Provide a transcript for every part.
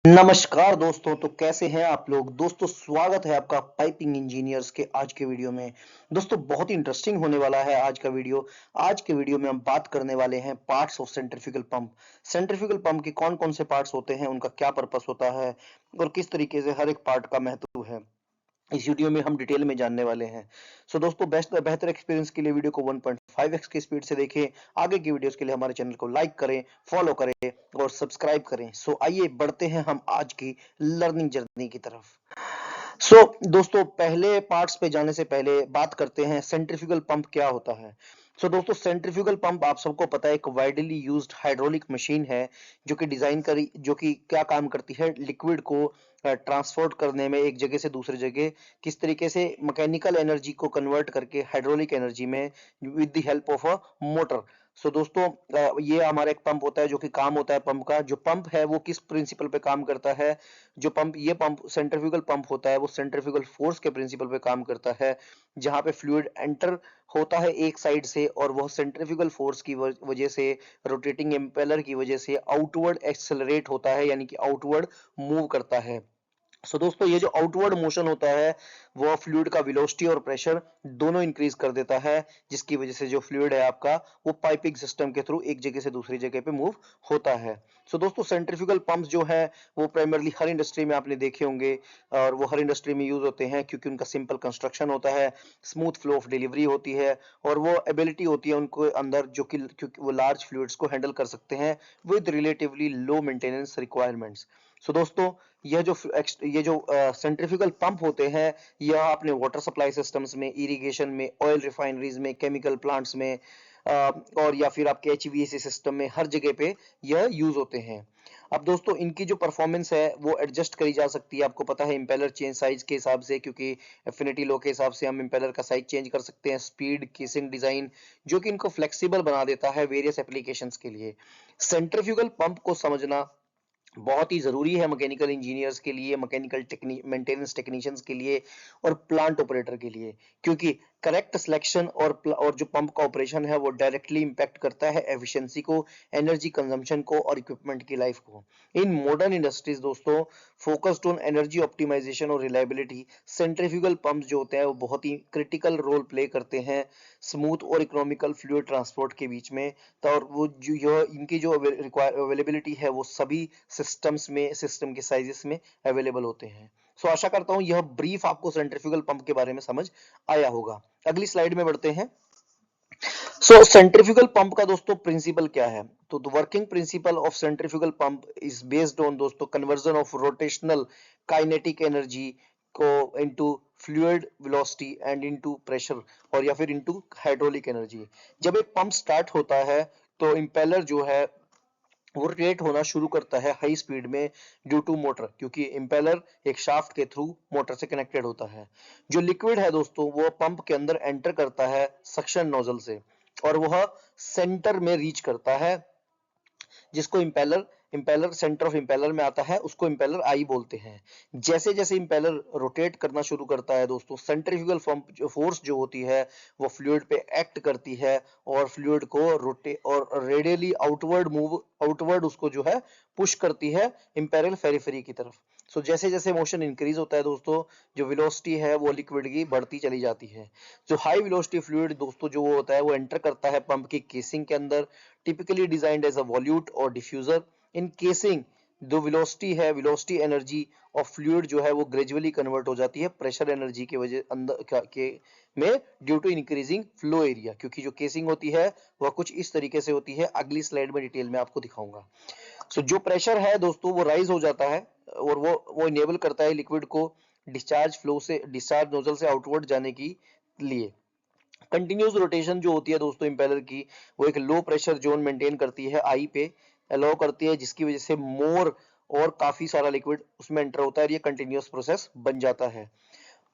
नमस्कार दोस्तों। तो कैसे हैं आप लोग दोस्तों? स्वागत है आपका पाइपिंग इंजीनियर्स के आज के वीडियो में। दोस्तों बहुत ही इंटरेस्टिंग होने वाला है आज का वीडियो। आज के वीडियो में हम बात करने वाले हैं parts of centrifugal pump. Centrifugal pump के कौन कौन से पार्ट्स होते हैं, उनका क्या पर्पस होता है और किस तरीके से हर एक पार्ट का महत्व है, इस वीडियो में हम डिटेल में जानने वाले हैं। सो दोस्तों बेहतर एक्सपीरियंस के लिए वीडियो को 1.5x की स्पीड से देखें। आगे की वीडियोस के लिए हमारे चैनल को लाइक करें, फॉलो करें और सब्सक्राइब करें। सो आइए बढ़ते हैं हम आज की लर्निंग जर्नी की तरफ। दोस्तों पहले पार्ट्स पे जाने से पहले बात करते हैं सेंट्रीफ्यूगल पंप क्या होता है। दोस्तों सेंट्रीफ्यूगल पंप आप सबको पता है एक वाइडली यूज्ड हाइड्रोलिक मशीन है जो कि क्या काम करती है, लिक्विड को ट्रांसपोर्ट करने में एक जगह से दूसरी जगह, किस तरीके से मैकेनिकल एनर्जी को कन्वर्ट करके हाइड्रोलिक एनर्जी में with the help of a motor. दोस्तों ये हमारा एक पंप होता है जो कि काम होता है पंप का। जो पंप है वो किस प्रिंसिपल पे काम करता है? ये पंप सेंट्रीफ्यूगल पंप होता है वो सेंट्रीफ्यूगल फोर्स के प्रिंसिपल पे काम करता है, जहां पे फ्लूइड एंटर होता है एक साइड से और वह सेंट्रीफ्यूगल फोर्स की वजह से, रोटेटिंग इंपेलर की वजह से आउटवर्ड एक्सेलरेट होता है, यानी कि आउटवर्ड मूव करता है। दोस्तों ये जो आउटवर्ड मोशन होता है वो फ्लूइड का वेलोसिटी और प्रेशर दोनों इंक्रीज कर देता है, जिसकी वजह से जो फ्लूइड है आपका वो पाइपिंग सिस्टम के थ्रू एक जगह से दूसरी जगह पे मूव होता है। दोस्तों सेंट्रीफ्यूगल पंप्स जो है वो प्राइमरली हर इंडस्ट्री में आपने देखे होंगे और वो हर इंडस्ट्री में यूज होते हैं क्योंकि उनका सिंपल कंस्ट्रक्शन होता है, स्मूथ फ्लो ऑफ डिलीवरी होती है और वो एबिलिटी होती है उनको अंदर जो कि क्योंकि वो लार्ज फ्लूइड्स को हैंडल कर सकते हैं with relatively low maintenance requirements. दोस्तों ये जो सेंट्रीफ्यूगल पंप होते हैं यह अपने वाटर सप्लाई सिस्टम्स में, इरिगेशन में, ऑयल रिफाइनरीज में, केमिकल प्लांट्स में और या फिर आपके एचवीएसी सिस्टम में, हर जगह पे यह यूज होते हैं। अब दोस्तों इनकी जो परफॉर्मेंस है वो एडजस्ट करी जा सकती है। आपको पता है इंपेलर चेंज साइज के हिसाब से, क्योंकि एफिनिटी लॉ के हिसाब से हम इंपेलर का साइज चेंज कर सकते हैं, स्पीड, केसिंग डिजाइन, जो कि इनको फ्लेक्सिबल बना देता है वेरियस एप्लीकेशंस के लिए। सेंट्रीफ्यूगल पंप को समझना बहुत ही जरूरी है मैकेनिकल इंजीनियर्स के लिए, मैकेनिकल मेंटेनेंस टेक्नीशियंस के लिए और प्लांट ऑपरेटर के लिए, क्योंकि करेक्ट सिलेक्शन और जो पंप का ऑपरेशन है वो डायरेक्टली इंपैक्ट करता है एफिशिएंसी को, एनर्जी कंजम्पशन को और इक्विपमेंट की लाइफ को। इन मॉडर्न इंडस्ट्रीज दोस्तों फोकस्ड ऑन एनर्जी ऑप्टिमाइजेशन और रिलायबिलिटी, सेंट्रीफ्यूगल पंप्स जो होते हैं वो बहुत ही क्रिटिकल रोल प्ले करते हैं स्मूथ और इकोनॉमिकल फ्लूइड ट्रांसपोर्ट के बीच में। तो और वो जो इनकी जो अवेलेबिलिटी है वो सभी सिस्टम के साइजेस में अवेलेबल होते हैं। आशा करता हूं यह ब्रीफ आपको सेंट्रीफ्यूगल पंप के बारे में समझ आया होगा। अगली स्लाइड में बढ़ते हैं। सेंट्रीफ्यूगल पंप का दोस्तों प्रिंसिपल क्या है? तो the working principle of centrifugal pump is based on दोस्तों conversion of rotational kinetic energy को into fluid velocity and into pressure और या फिर इनटू हाइड्रोलिक एनर्जी। जब एक पंप स्टार्ट होता है तो इंपेलर जो है वो रोटेट होना शुरू करता है हाई स्पीड में ड्यू टू मोटर, क्योंकि इंपेलर एक शाफ्ट के थ्रू मोटर से कनेक्टेड होता है। जो लिक्विड है दोस्तों वो पंप के अंदर एंटर करता है सक्शन नोजल से और वह सेंटर में रीच करता है, जिसको impeller impeller centre of impeller में आता है, उसको इंपेलर आई बोलते हैं। जैसे जैसे इंपेलर रोटेट करना शुरू करता है दोस्तों, सेंट्रीफ्यूगल फोर्स जो होती है वो फ्लूइड पे एक्ट करती है और फ्लूइड को रोटे और रेडियली आउटवर्ड उसको जो है पुश करती है इंपेरल पेरिफेरी की तरफ। जैसे जैसे मोशन इंक्रीज होता है दोस्तों, जो वेलोसिटी है वो लिक्विड की बढ़ती चली जाती है। जो हाई वेलोसिटी फ्लूइड दोस्तों जो वो होता है वो एंटर करता है पंप की केसिंग के अंदर, typically designed as a volute और डिफ्यूजर। इन केसिंग जो वेलोसिटी एनर्जी ऑफ फ्लूइड जो है वो ग्रेजुअली कन्वर्ट हो जाती है प्रेशर एनर्जी की वजह के में due to increasing flow area, क्योंकि जो केसिंग होती है वह कुछ इस तरीके से होती है। अगली स्लाइड में डिटेल में आपको दिखाऊंगा। जो प्रेशर है दोस्तों वो राइज हो जाता है और वो इनेबल करता है लिक्विड को डिस्चार्ज नोजल से आउटवर्ड जाने की लिए। कंटिन्यूस रोटेशन जो होती है दोस्तों इंपेलर की, वो एक लो प्रेशर जोन मेंटेन करती है आई पे, अलाउ करती है, जिसकी वजह से मोर और काफी सारा लिक्विड उसमें एंटर होता है और ये कंटिन्यूस प्रोसेस बन जाता है।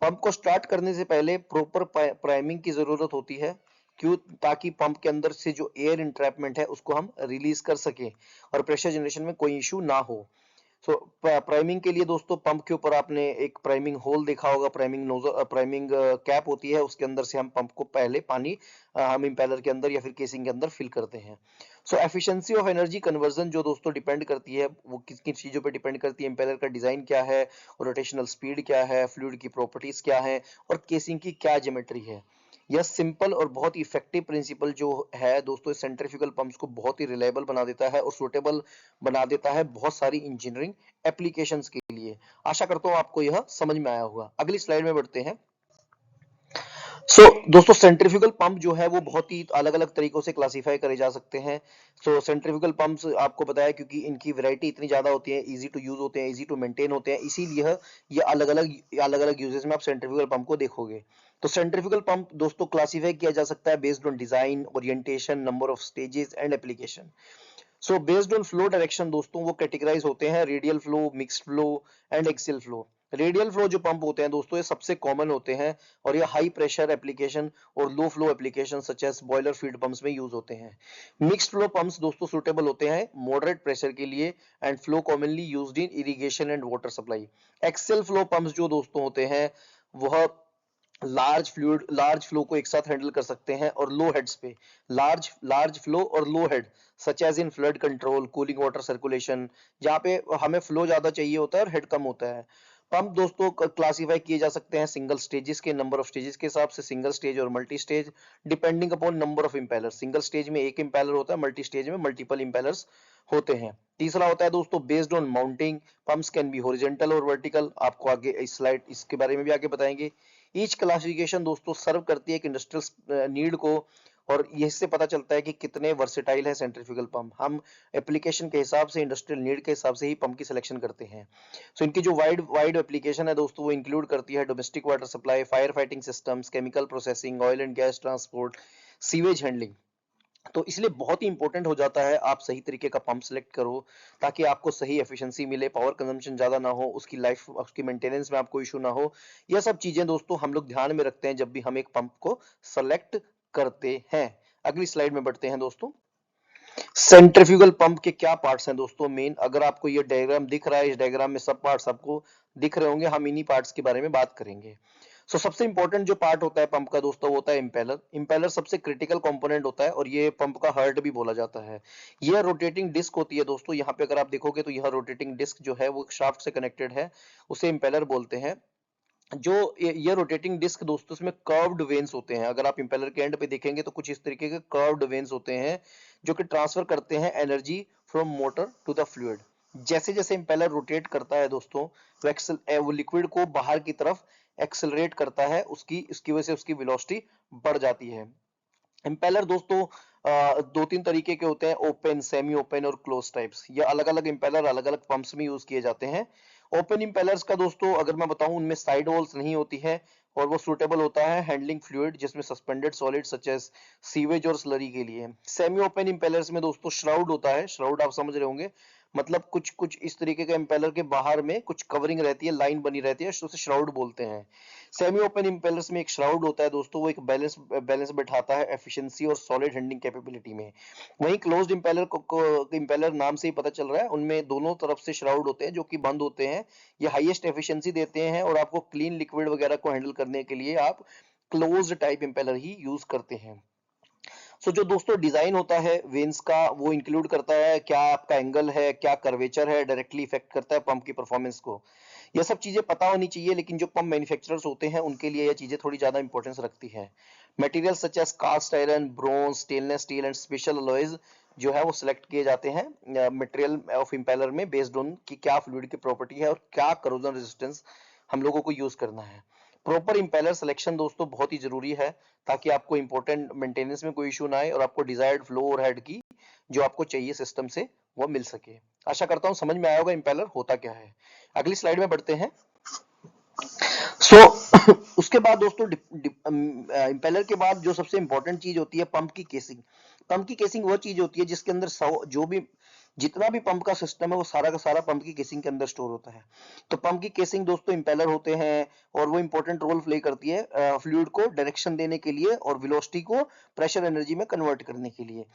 पंप को स्टार्ट करने से पहले प्रॉपर प्राइमिंग की जरूरत होती है, क्यों? ताकि पंप के अंदर से जो एयर इंट्रैपमेंट है उसको हम रिलीज कर सके और प्रेशर जनरेशन में कोई इशू ना हो। प्राइमिंग के लिए दोस्तों पंप के ऊपर आपने एक प्राइमिंग होल देखा होगा, प्राइमिंग कैप होती है, उसके अंदर से हम पंप को पहले पानी हम इंपेलर के अंदर या फिर केसिंग के अंदर फिल करते हैं। सो एफिशिएंसी ऑफ एनर्जी कन्वर्जन जो दोस्तों डिपेंड करती है वो किस किन चीजों पे डिपेंड करती है, इंपेलर का डिजाइन क्या है, रोटेशनल स्पीड क्या है, फ्लूइड की प्रॉपर्टीज क्या है और केसिंग की क्या ज्योमेट्री है। यह सिंपल और बहुत ही इफेक्टिव प्रिंसिपल जो है दोस्तों सेंट्रीफ्यूगल पंप्स को बहुत ही रिलायबल बना देता है और सुटेबल बना देता है बहुत सारी इंजीनियरिंग एप्लीकेशंस के लिए। आशा करता हूं आपको यह समझ में आया होगा। अगली स्लाइड में बढ़ते हैं। दोस्तों सेंट्रीफ्यूगल पंप जो है वो बहुत ही अलग अलग तरीकों से क्लासिफाई करे जा सकते हैं। सेंट्रीफ्यूगल पंप्स आपको बताया क्योंकि इनकी वैरायटी इतनी ज्यादा होती है, इजी टू यूज होते हैं, इजी टू मेंटेन होते हैं, इसीलिए ये अलग अलग यूजेस में आप सेंट्रीफ्यूगल पंप को देखोगे। तो सेंट्रीफ्यूगल पंप दोस्तों क्लासिफाई किया जा सकता है based on design, orientation, number of stages and application. Based on flow direction दोस्तों वो कैटेगराइज होते हैं radial flow, mixed flow and axial flow. Radial flow जो पंप होते हैं दोस्तों ये सबसे कॉमन होते हैं और ये हाई प्रेशर एप्लीकेशन और low flow application such as boiler feed pumps में यूज होते हैं। मिक्स्ड फ्लो पंप्स दोस्तों सुटेबल होते हैं मॉडरेट प्रेशर के लिए and flow commonly used in irrigation and water supply. Axial flow pumps जो दोस्तों होते हैं वह लार्ज फ्लो को एक साथ हैंडल कर सकते हैं और लो हेड्स पे लार्ज फ्लो और low head such as in flood control, cooling water circulation, जहाँ पे हमें फ्लो ज्यादा चाहिए होता है और हेड कम होता है। पंप दोस्तों क्लासिफाई किए जा सकते हैं सिंगल स्टेजेस के नंबर ऑफ स्टेजेस के हिसाब से, सिंगल स्टेज और multi stage depending upon number of impeller. Single stage में एक इंपेलर होता है, मल्टी स्टेज में मल्टीपल इंपेलर्स होते हैं। तीसरा होता है दोस्तों based on mounting, pumps can be horizontal और वर्टिकल। आपको आगे इस स्लाइड इसके बारे में भी आगे बताएंगे। ईच क्लासिफिकेशन दोस्तों सर्व करती है एक इंडस्ट्रियल नीड को और इससे पता चलता है कि कितने वर्सेटाइल है सेंट्रीफ्यूगल पंप। हम एप्लीकेशन के हिसाब से, इंडस्ट्रियल नीड के हिसाब से ही पंप की सिलेक्शन करते हैं। इनकी जो वाइड वाइड एप्लीकेशन है दोस्तों वो इंक्लूड करती है domestic water supply, fire fighting systems, chemical processing, oil and gas transport, sewage handling. तो इसलिए बहुत ही इंपॉर्टेंट हो जाता है आप सही तरीके का पंप सेलेक्ट करो ताकि आपको सही एफिशिएंसी मिले, पावर कंजम्पशन ज्यादा ना हो, उसकी लाइफ उसकी मेंटेनेंस में आपको इशू ना हो। यह सब चीजें दोस्तों हम लोग ध्यान में रखते हैं जब भी हम एक पंप को सेलेक्ट करते हैं। अगली स्लाइड में बढ़ते हैं दोस्तों। सेंट्रीफ्यूगल पंप के क्या पार्ट्स हैं दोस्तों मेन, अगर आपको ये डायग्राम दिख रहा है, इस डायग्राम में सब पार्ट्स आपको दिख रहे होंगे, हम इन्हीं पार्ट्स के बारे में बात करेंगे। सबसे इंपॉर्टेंट जो पार्ट होता है पंप का दोस्तों वो होता है इंपेलर। इंपेलर सबसे क्रिटिकल कंपोनेंट होता है और ये पंप का हार्ट भी बोला जाता है। यह रोटेटिंग डिस्क होती है दोस्तों, यहाँ पे अगर आप देखोगे तो यह रोटेटिंग डिस्क जो है वो शाफ्ट से कनेक्टेड है, उसे इंपेलर बोलते हैं। जो ये रोटेटिंग डिस्क दोस्तों इसमें कर्व्ड वेन्स होते हैं, अगर आप इंपेलर के एंड पे देखेंगे तो कुछ इस तरीके के कर्व्ड वेन्स होते हैं जो कि ट्रांसफर करते हैं energy from motor to the fluid. जैसे जैसे इंपेलर रोटेट करता है दोस्तों वो लिक्विड को बाहर की तरफ एक्सेलरेट करता है, उसकी इसकी वजह से उसकी वेलोसिटी बढ़ जाती है। इंपेलर दोस्तों दो तीन तरीके के होते हैं, ओपन, सेमी ओपन और क्लोज टाइप्स। ये अलग अलग इंपेलर अलग अलग पंप्स में यूज किए जाते हैं। ओपन इंपेलर्स का दोस्तों अगर मैं बताऊं उनमें साइड वॉल्स नहीं होती है और वो सूटेबल होता है हैंडलिंग फ्लूइड जिसमें suspended solid such as sewage और स्लरी के लिए। सेमी ओपन इंपेलर्स में दोस्तों श्राउड होता है, श्राउड आप समझ रहे होंगे, मतलब कुछ कुछ इस तरीके का इंपेलर के बाहर में कुछ कवरिंग रहती है, लाइन बनी रहती है, उसे श्राउड बोलते हैं। सेमी ओपन इंपेलर्स में एक श्राउड होता है दोस्तों, वो एक बैलेंस बैलेंस बैठाता है एफिशिएंसी और सॉलिड हैंडलिंग कैपेबिलिटी में। वहीं क्लोज्ड इंपेलर को इंपेलर नाम से ही पता चल रहा है, उनमें दोनों तरफ से श्राउड होते हैं जो कि बंद होते हैं। ये हाईएस्ट एफिशिएंसी देते हैं और आपको क्लीन लिक्विड वगैरह को हैंडल करने के लिए आप क्लोज्ड टाइप इंपेलर ही यूज करते हैं। जो दोस्तों डिजाइन होता है वेन्स का वो इंक्लूड करता है क्या आपका एंगल है, क्या कर्वेचर है, डायरेक्टली इफेक्ट करता है पंप की परफॉर्मेंस को। ये सब चीजें पता होनी चाहिए, लेकिन जो पंप मैन्युफैक्चरर्स होते हैं उनके लिए ये चीजें थोड़ी ज्यादा इंपॉर्टेंस रखती है। Material such as cast iron, bronze, stainless steel and special alloys जो है वो सिलेक्ट किए जाते हैं मटेरियल ऑफ इंपेलर में बेस्ड ऑन कि क्या फ्लूइड की प्रॉपर्टी है और क्या करोजन रेजिस्टेंस हम लोगों को यूज करना है। प्रॉपर इंपेलर सिलेक्शन दोस्तों बहुत ही जरूरी है ताकि आपको इंपॉर्टेंट मेंटेनेंस में कोई इशू ना आए और आपको डिजायर्ड फ्लो और हेड की जो आपको चाहिए सिस्टम से वो मिल सके। आशा करता हूं समझ में आया होगा इंपेलर होता क्या है। अगली स्लाइड में बढ़ते हैं। उसके बाद दोस्तों इंपेलर के बाद जो सबसे इंपॉर्टेंट चीज होती है पंप की केसिंग। पंप की केसिंग वो चीज होती है जिसके अंदर जो भी जितना भी पंप का सिस्टम है वो सारा का सारा पंप की केसिंग के अंदर स्टोर होता है। तो पंप की केसिंग दोस्तों इंपेलर होते हैं और वो इंपॉर्टेंट रोल प्ले करती है फ्लूइड को डायरेक्शन देने के लिए और वेलोसिटी को प्रेशर एनर्जी में कन्वर्ट करने के लिए।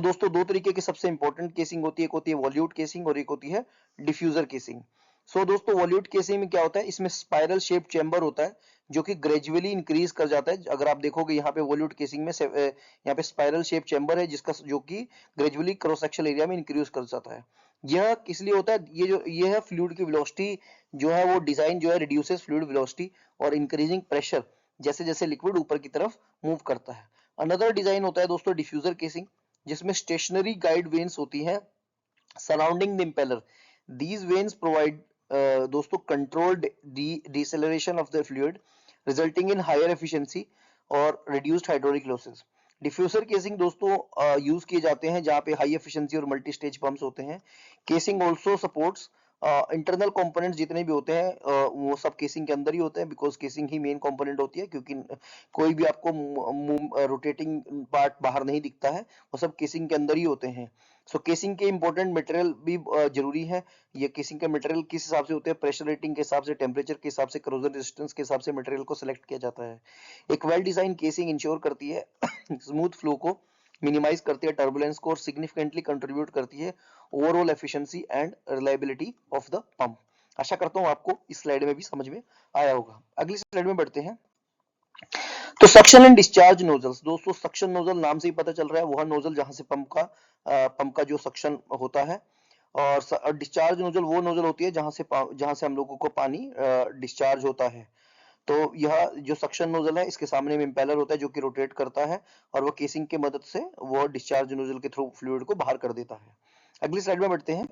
दोस्तों दो तरीके की सबसे इंपॉर्टेंट केसिंग होती है, एक होती है वॉल्यूट केसिंग और एक होती है डिफ्यूजर केसिंग। दोस्तों वॉल्यूट केसिंग में क्या होता है, इसमें स्पाइरल शेप चेंबर होता है जो कि ग्रेजुअली इंक्रीज कर जाता है। अगर आप देखोगे यहाँ पे वॉल्यूट केसिंग में यहाँ पे स्पाइरल शेप चेंबर है जिसका जो कि ग्रेजुअली क्रॉस सेक्शनल एरिया में इंक्रीज कर जाता है। यह किस लिए होता है, ये है फ्लूइड की वेलोसिटी जो है वो डिजाइन जो है रिड्यूसेस फ्लूइड वेलोसिटी और इंक्रीजिंग प्रेशर जैसे जैसे लिक्विड ऊपर की तरफ मूव करता है। अनदर डिजाइन होता है दोस्तों डिफ्यूजर केसिंग, जिसमें स्टेशनरी गाइड वेन्स होती हैं surrounding the impeller. These veins provide दोस्तों controlled deceleration of the fluid, resulting in higher efficiency और reduced hydraulic losses. Diffuser casing दोस्तों यूज किए जाते हैं जहां पे हाई एफिशिएंसी और मल्टी स्टेज पंप्स होते हैं। Casing also supports internal components जितने भी होते हैं वो सब केसिंग के अंदर ही होते हैं, because casing he main component होती है, क्योंकि कोई भी आपको रोटेटिंग पार्ट बाहर नहीं दिखता है, वो सब केसिंग के अंदर ही होते हैं। केसिंग के इंपॉर्टेंट मटेरियल भी जरूरी है। ये केसिंग के मटेरियल किस हिसाब से होते हैं, प्रेशर रेटिंग के हिसाब से, टेम्परेचर के हिसाब से, करोजन रेजिस्टेंस के हिसाब से मटेरियल को सिलेक्ट किया जाता है। एक वेल डिजाइन केसिंग इंश्योर करती है स्मूथ फ्लो को, मिनिमाइज करती है टर्बुलेंस को और सिग्निफिकेंटली कंट्रीब्यूट करती है overall efficiency and reliability of the pump. आशा करता हूं आपको इस स्लाइड में भी समझ में आया होगा। अगली स्लाइड में बढ़ते हैं। तो सक्शन एंड डिस्चार्ज नोजल्स दोस्तों, सक्शन नोजल नाम से ही पता चल रहा है वह नोजल जहां से पंप का जो सक्शन होता है, और डिस्चार्ज नोजल वो नोजल होती है जहां से हम लोगों को पानी डिस्चार्ज होता है। तो यह जो सक्शन नोजल है इसके सामने में इंपेलर होता है जो कि रोटेट करता है और वो केसिंग की मदद से वो डिस्चार्ज नोजल के थ्रू फ्लूइड को बाहर कर देता है। अगली स्लाइड में बढ़ते हैं।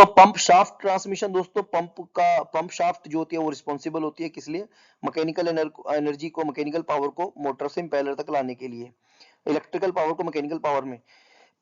पंप शाफ्ट ट्रांसमिशन दोस्तों, पंप शाफ्ट जो होती है वो रिस्पॉन्सिबल होती है किस लिए, मैकेनिकल एनर्जी को, मैकेनिकल पावर को मोटर से इंपेलर तक लाने के लिए, इलेक्ट्रिकल पावर को मैकेनिकल पावर में।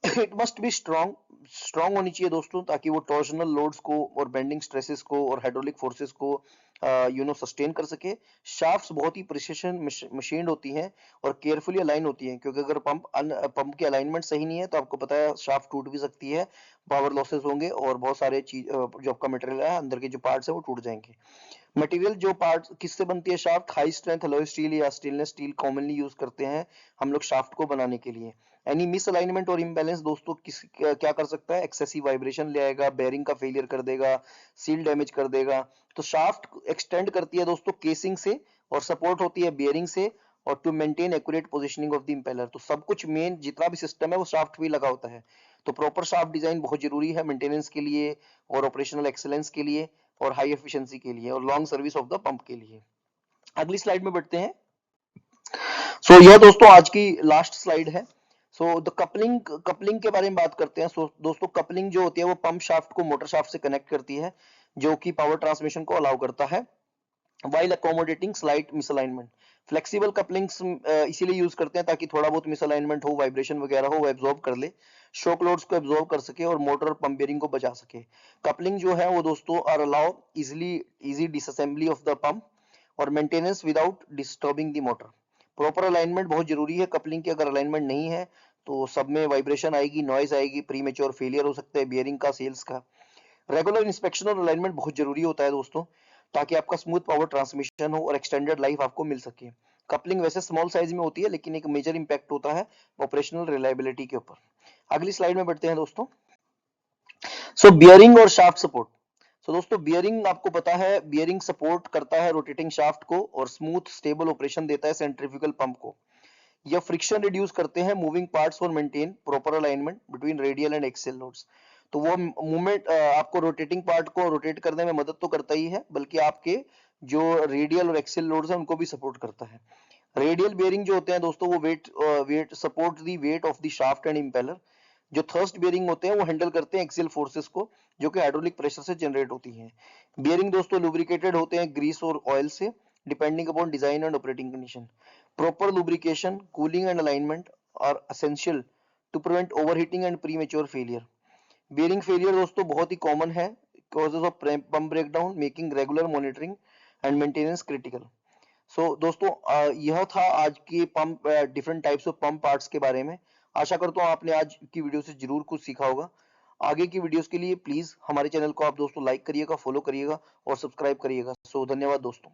इट मस्ट बी स्ट्रॉन्ग होनी चाहिए दोस्तों, ताकि वो टॉर्शनल लोड्स को और बेंडिंग स्ट्रेसेस को और हाइड्रोलिक फोर्सेस को सस्टेन कर सके। शाफ्ट्स बहुत ही प्रिसिशन मशीन्ड होती हैं और केयरफुली अलाइन होती हैं, क्योंकि अगर पंप की अलाइनमेंट सही नहीं है तो आपको पता है शाफ्ट टूट भी सकती है, पावर लॉसेस होंगे और बहुत सारे चीज जो आपका मटेरियल है अंदर के जो पार्ट्स है वो टूट जाएंगे। मटेरियल जो पार्ट किससे बनती है shaft, high strength alloy steel या स्टेनलेस स्टील कॉमनली यूज करते हैं हम लोग शाफ्ट को बनाने के लिए। एनी मिस अलाइनमेंट और इम्बैलेंस दोस्तों क्या कर सकता है, एक्सेसिव वाइब्रेशन ले आएगा, बेयरिंग का फेलियर कर देगा, सील डैमेज कर देगा। तो शाफ्ट एक्सटेंड करती है दोस्तों केसिंग से और सपोर्ट होती है बेयरिंग से, और to maintain accurate positioning of the impeller. तो सब कुछ मेन जितना भी सिस्टम है वो शाफ्ट पे लगा होता है। तो प्रॉपर शाफ्ट डिजाइन बहुत जरूरी है मेंटेनेंस के लिए और ऑपरेशनल एक्सीलेंस के लिए और हाई एफिशिएंसी के लिए और long service of the pump के लिए। अगली स्लाइड में बढ़ते हैं। यह दोस्तों आज की लास्ट स्लाइड है। द कपलिंग के बारे में बात करते हैं। दोस्तों कपलिंग जो होती है वो पंप शाफ्ट को मोटर शाफ्ट से कनेक्ट करती है, जो कि पावर ट्रांसमिशन को अलाउ करता है while accommodating slight misalignment. Flexible couplings इसीलिए यूज करते हैं ताकि थोड़ा बहुत मिसअलाइनमेंट हो, वाइब्रेशन वगैरह हो, वो एब्जॉर्ब कर ले, शॉक लोड्स को एब्जॉर्ब कर सके और मोटर और पंप बेयरिंग को बचा सके। कपलिंग जो है वो दोस्तों are allow easy disassembly of the pump और maintenance without disturbing the motor. Proper alignment बहुत जरूरी है कपलिंग की, अगर अलाइनमेंट नहीं है तो सब में वाइब्रेशन आएगी, नॉइज आएगी, प्रीमेच्योर फेलियर हो सकता है बियरिंग का, सेल्स का। रेगुलर इंस्पेक्शन और अलाइनमेंट बहुत जरूरी होता है दोस्तों, ताकि आपका स्मूथ पावर ट्रांसमिशन हो और एक्सटेंडेड लाइफ आपको मिल सके। कपलिंग वैसे स्मॉल साइज में होती है लेकिन एक मेजर इंपैक्ट होता है ऑपरेशनल रिलायबिलिटी के ऊपर। अगली स्लाइड में बढ़ते हैं दोस्तों। बियरिंग और शाफ्ट सपोर्ट। दोस्तों बियरिंग आपको पता है, बियरिंग सपोर्ट करता है रोटेटिंग शाफ्ट को और स्मूथ स्टेबल ऑपरेशन देता है सेंट्रीफ्यूगल पंप को। यह फ्रिक्शन रिड्यूस करते हैं मूविंग पार्ट्स और maintain proper alignment between radial and axial loads. तो वो मूवमेंट आपको रोटेटिंग पार्ट को रोटेट करने में मदद तो करता ही है, बल्कि आपके जो रेडियल और एक्सियल लोड्स हैं उनको भी सपोर्ट करता है। रेडियल बेयरिंग जो होते हैं दोस्तों वो weight support the weight of the shaft and impeller. जो थर्स्ट बेयरिंग होते हैं वो हैंडल करते हैं एक्सियल फोर्सेस को जो कि हाइड्रोलिक प्रेशर से जनरेट होती हैं। बेयरिंग दोस्तों लुब्रिकेटेड होते हैं ग्रीस और ऑयल से, depending upon design and operating condition. Proper lubrication, cooling and alignment are essential to prevent overheating and premature failure. Bearing failure दोस्तों बहुत ही कॉमन है, causes of pump breakdown, making regular monitoring and maintenance critical. दोस्तों यह था आज की pump different types of pump parts के बारे में। आशा करता हूँ आपने आज की वीडियो से जरूर कुछ सीखा होगा। आगे की वीडियोस के लिए प्लीज हमारे चैनल को आप दोस्तों लाइक करिएगा, फॉलो करिएगा और सब्सक्राइब करिएगा। धन्यवाद दोस्तों।